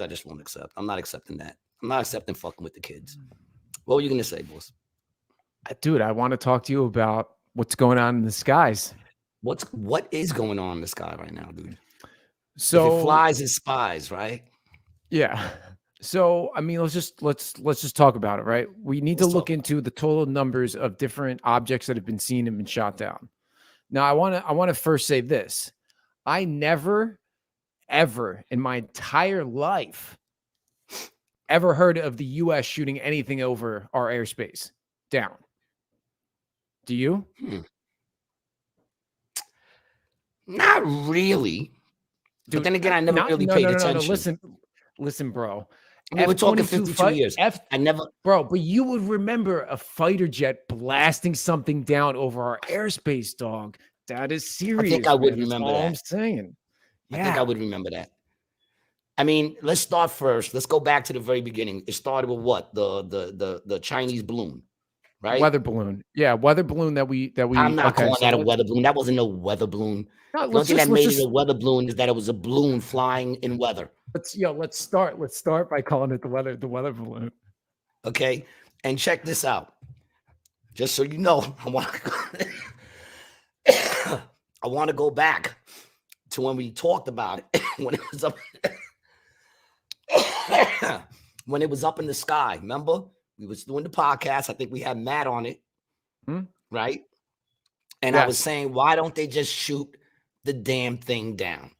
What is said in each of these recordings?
I just won't accept. I'm not accepting that. I'm not accepting fucking with the kids. What were you gonna say, boss? Dude, I want to talk to you about what's going on in the skies. What is going on in the sky right now, dude? If it So, flies, it spies, right? yeah. So, I mean, let's just talk about it, right? We need to Let's look talk about into the total numbers of different objects that have been seen and been shot down. Now, I want to first say this. I never ever in my entire life ever heard of the US shooting anything over our airspace down. Do you? it. Not really. But Dude, then again, I never not really no paid no no no no. attention. Listen, bro. I mean, we're talking F-22 52 fight years. F I never. bro, but you would remember a fighter jet blasting something down over our airspace, dog. That is I think I serious, would man. That's remember all I'm that. saying. I think I Yeah. would remember that. I mean, let's start first. Let's go back to the very beginning. It started with what? The Chinese balloon, right? Weather balloon. Yeah, weather balloon I'm not okay, calling so that a weather balloon. That wasn't a weather balloon. no, The only thing that let's made it a just weather balloon is that it was a balloon flying in weather. let's start by calling it the weather balloon. Okay. And check this out. Just so you know, I want to go back to when we talked about it when it was up when it was up in the sky. Remember, we was doing the podcast. I think we had Matt on it, Hmm? right? And I was Yes. saying, why don't they just shoot the damn thing down?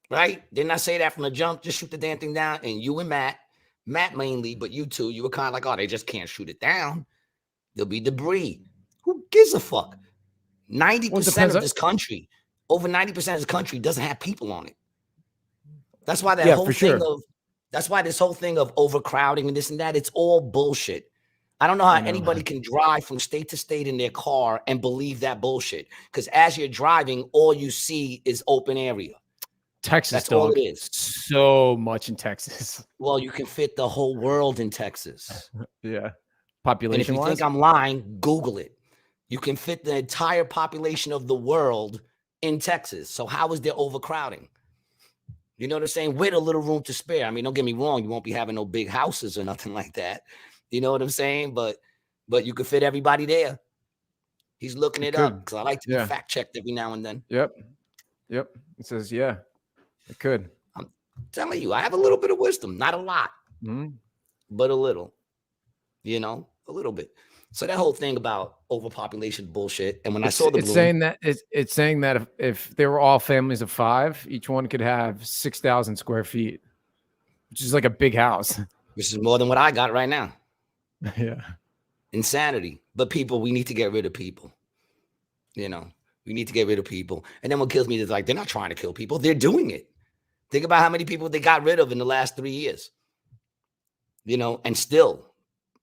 Right? Didn't I say that from the jump? Just shoot the damn thing down. And you and Matt mainly, but you two, you were kind of like, oh, they just can't shoot it down. There'll be debris. Who gives a fuck? Well, it 90% depends of on this country, over 90% of this country doesn't have people on it. That's why yeah, for sure. that's why this whole thing of overcrowding and this and that, it's all bullshit. I don't know how I know. anybody can drive from state to state in their car and believe that bullshit. Because as you're driving, all you see is open area. Texas, That's all dog. it is. So much in Texas. Well, you can fit the whole world in Texas. Yeah. And if Population you think wise. I'm lying, Google it. You can fit the entire population of the world in Texas. So how is there overcrowding? You know what I'm saying? With a little room to spare. I mean, don't get me wrong. You won't be having no big houses or nothing like that. You know what I'm saying? But you could fit everybody there. He's looking It it up could. because I like to be Yeah. fact checked every now and then. Yep. Yep. It says, yeah, it could. I'm telling you, I have a little bit of wisdom, not a lot, Mhm. but a little. You know, a little bit. So that whole thing about overpopulation bullshit. And when I saw the It's balloon, saying that it's saying that if they were all families of 5, each one could have 6,000 square feet, which is like a big house. which is more than what I got right now. Yeah. Insanity. But people, we need to get rid of people. You know, we need to get rid of people. And then what kills me is like, they're not trying to kill people. They're doing it. Think about how many people they got rid of in the last 3 years. You know, and still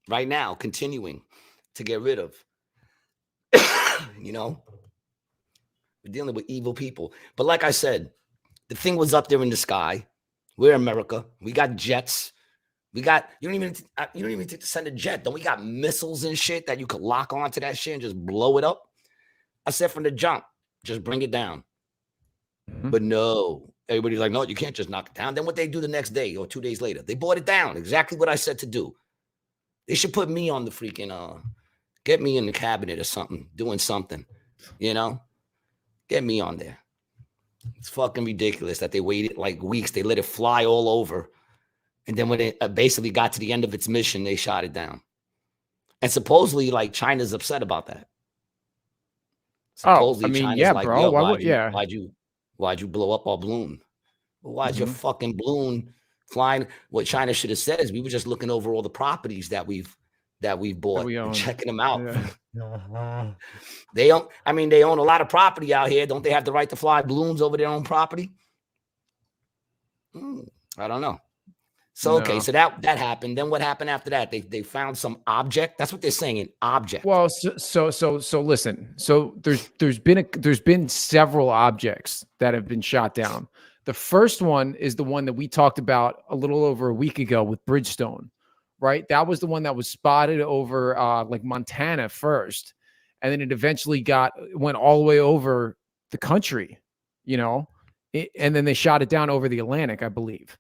right now continuing to get rid of. You know, we're dealing with evil people. But like I said, the thing was up there in the sky. We're America. We got jets. We got you don't even need to send a jet. Don't we got missiles and shit that you could lock onto that shit and just blow it up? I said from the jump, just bring it down. Mhm. But no, everybody's like, no, you can't just knock it down. Then what they do the next day or 2 days later, they brought it down. Exactly what I said to do. They should put me on the freaking get me in the cabinet or something, doing something, you know? Get me on there. It's fucking ridiculous that they waited like weeks. They let it fly all over. And then when it basically got to the end of its mission, they shot it down. And supposedly, like, China's upset about that. Oh, I Supposedly, mean, China's yeah, like, bro. yo, Why would yeah. why'd you blow up our balloon? Well, why's your Mhm. fucking balloon flying? What China should have said is we were just looking over all the properties that we've That bought we and own. checking them out. Yeah. They own a lot of property out here. Don't they have the right to fly balloons over their own property? I don't know. So okay, No. so that happened. Then what happened after that? They found some object. That's what they're saying, an object. Well, so listen. So there's been several objects that have been shot down. The first one is the one that we talked about a little over a week ago with Bridgestone, right? That was the one that was spotted over like Montana first, and then it eventually went all the way over the country, you know, and then they shot it down over the Atlantic, I believe.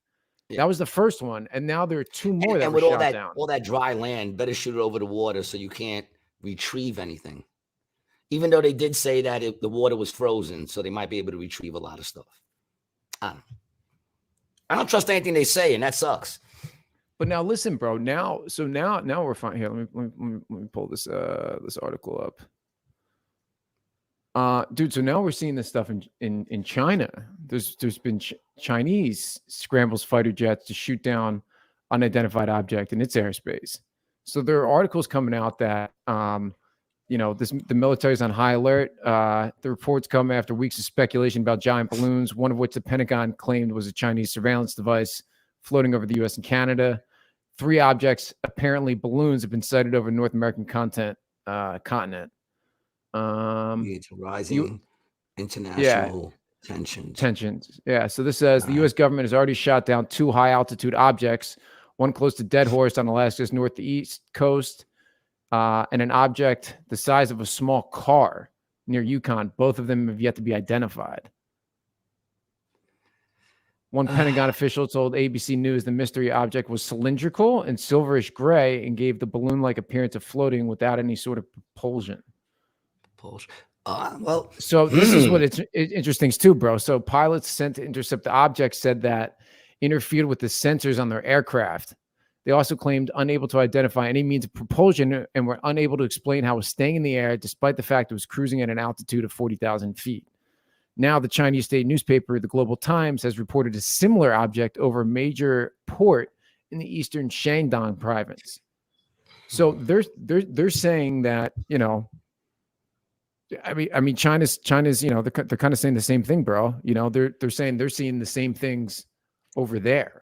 Yeah. That was the first one, and now there are two more that And were with shot down. all that dry land, better shoot it over the water so you can't retrieve anything. Even though they did say that the water was frozen, so they might be able to retrieve a lot of stuff. I don't trust anything they say, and that sucks. But now listen, bro. Now we're fine. Here, let me pull this this article up. Dude, so now we're seeing this stuff in China. There's been Chinese scrambles fighter jets to shoot down unidentified object in its airspace. So there are articles coming out that the military's on high alert. The reports come after weeks of speculation about giant balloons, one of which the Pentagon claimed was a Chinese surveillance device floating over the U.S. and Canada. 3 objects, apparently balloons, have been sighted over North American continent. It's rising Yeah, international tensions. Yeah. So this says the U.S. government has already shot down 2 high altitude objects, one close to Dead Horse on Alaska's northeast coast, and an object the size of a small car near Yukon. Both of them have yet to be identified. One Pentagon official told ABC News the mystery object was cylindrical and silverish gray and gave the balloon-like appearance of floating without any sort of propulsion. So this is what it interesting too, bro. So pilots sent to intercept the object said that interfered with the sensors on their aircraft. They also claimed unable to identify any means of propulsion and were unable to explain how it was staying in the air despite the fact it was cruising at an altitude of 40,000 feet. Now, the Chinese state newspaper, the Global Times, has reported a similar object over a major port in the eastern Shandong province. So they're saying that, I mean, China's, they're kind of saying the same thing, bro. They're saying they're seeing the same things over there.